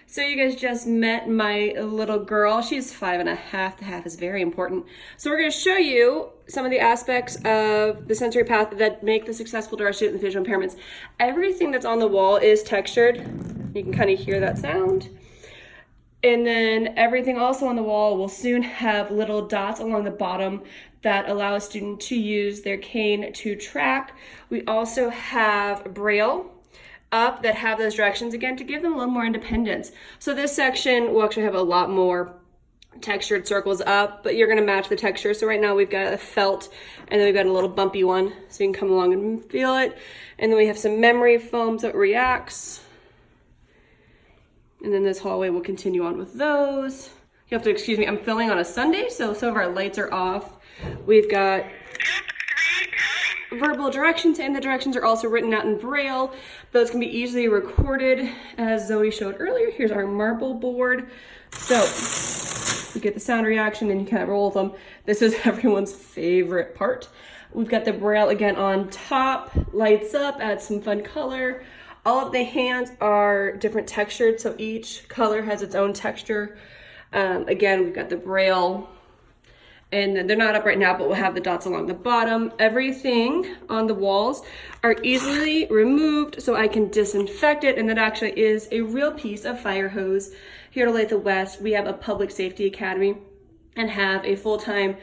So you guys just met my little girl. She's 5.5. The half is very important. So we're going to show you some of the aspects of the sensory path that make this accessible to our students with visual impairments. Everything that's on the wall is textured. You can kind of hear that sound. And then everything also on the wall will soon have little dots along the bottom that allow a student to use their cane to track. We also have Braille up that have those directions again to give them a little more independence. So this section will actually have a lot more textured circles up, but you're going to match the texture. So right now we've got a felt, and then we've got a little bumpy one, so you can come along and feel it. And then we have some memory foams that reacts. And then this hallway will continue on with those. You have to excuse me, I'm filming on a Sunday, so some of our lights are off. We've got verbal directions, and the directions are also written out in Braille. Those can be easily recorded, as Zoe showed earlier. Here's our marble board. So you get the sound reaction and you kind of roll them. This is everyone's favorite part. We've got the Braille again on top, lights up, adds some fun color. All of the hands are different textured, so each color has its own texture. Again, we've got the Braille, and they're not up right now, but we'll have the dots along the bottom. Everything on the walls are easily removed, so I can disinfect it, and that actually is a real piece of fire hose. Here at Olathe West, we have a public safety academy and have a full-time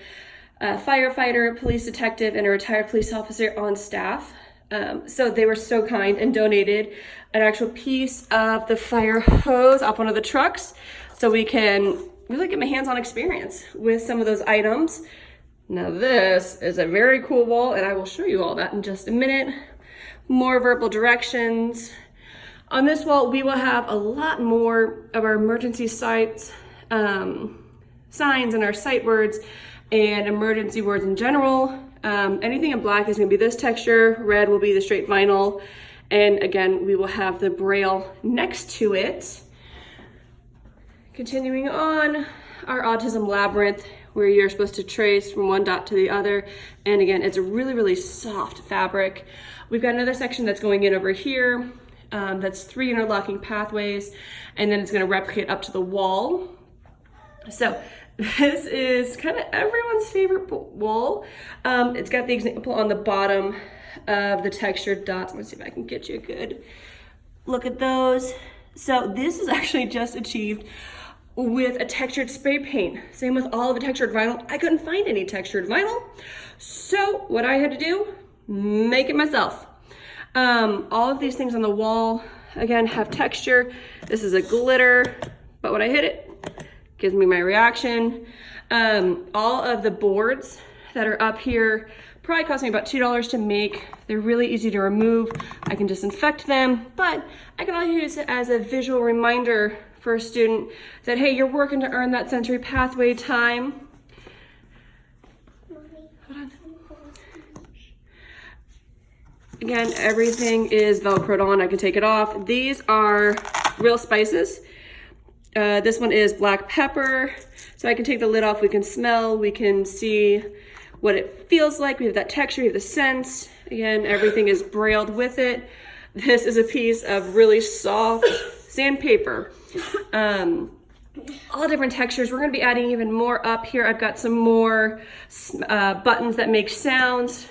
firefighter, police detective, and a retired police officer on staff. So they were so kind and donated an actual piece of the fire hose off one of the trucks, so we can really get my hands-on experience with some of those items. Now this is a very cool wall, and I will show you all that in just a minute. More verbal directions. On this wall, we will have a lot more of our emergency signs and our sight words and emergency words in general. Anything in black is going to be this texture. Red will be the straight vinyl. And again, we will have the Braille next to it. Continuing on, our autism labyrinth, where you're supposed to trace from one dot to the other. And again, it's a really, really soft fabric. We've got another section that's going in over here. That's 3 interlocking pathways, and then it's going to replicate up to the wall. So this is kind of everyone's favorite wall. It's got the example on the bottom of the textured dots. Let's see if I can get you a good look at those. So this is actually just achieved with a textured spray paint. Same with all of the textured vinyl. I couldn't find any textured vinyl, so what I had to do, make it myself. All of these things on the wall, again, have texture. This is a glitter, but when I hit it, gives me my reaction. All of the boards that are up here probably cost me about $2 to make. They're really easy to remove. I can disinfect them, but I can also use it as a visual reminder for a student that, hey, you're working to earn that sensory pathway time. Hold on. Again, everything is Velcroed on. I can take it off. These are real spices. This one is black pepper. So I can take the lid off. We can smell. We can see what it feels like. We have that texture. We have the sense. Again, everything is brailled with it. This is a piece of really soft sandpaper. All different textures. We're going to be adding even more up here. I've got some more buttons that make sounds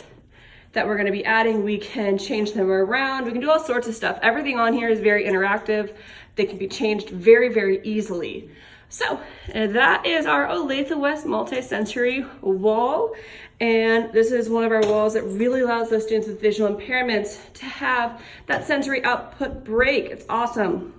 that we're going to be adding. We can change them around. We can do all sorts of stuff. Everything on here is very interactive. They can be changed very, very easily. So that is our Olathe West multi-sensory wall. And this is one of our walls that really allows those students with visual impairments to have that sensory output break. It's awesome.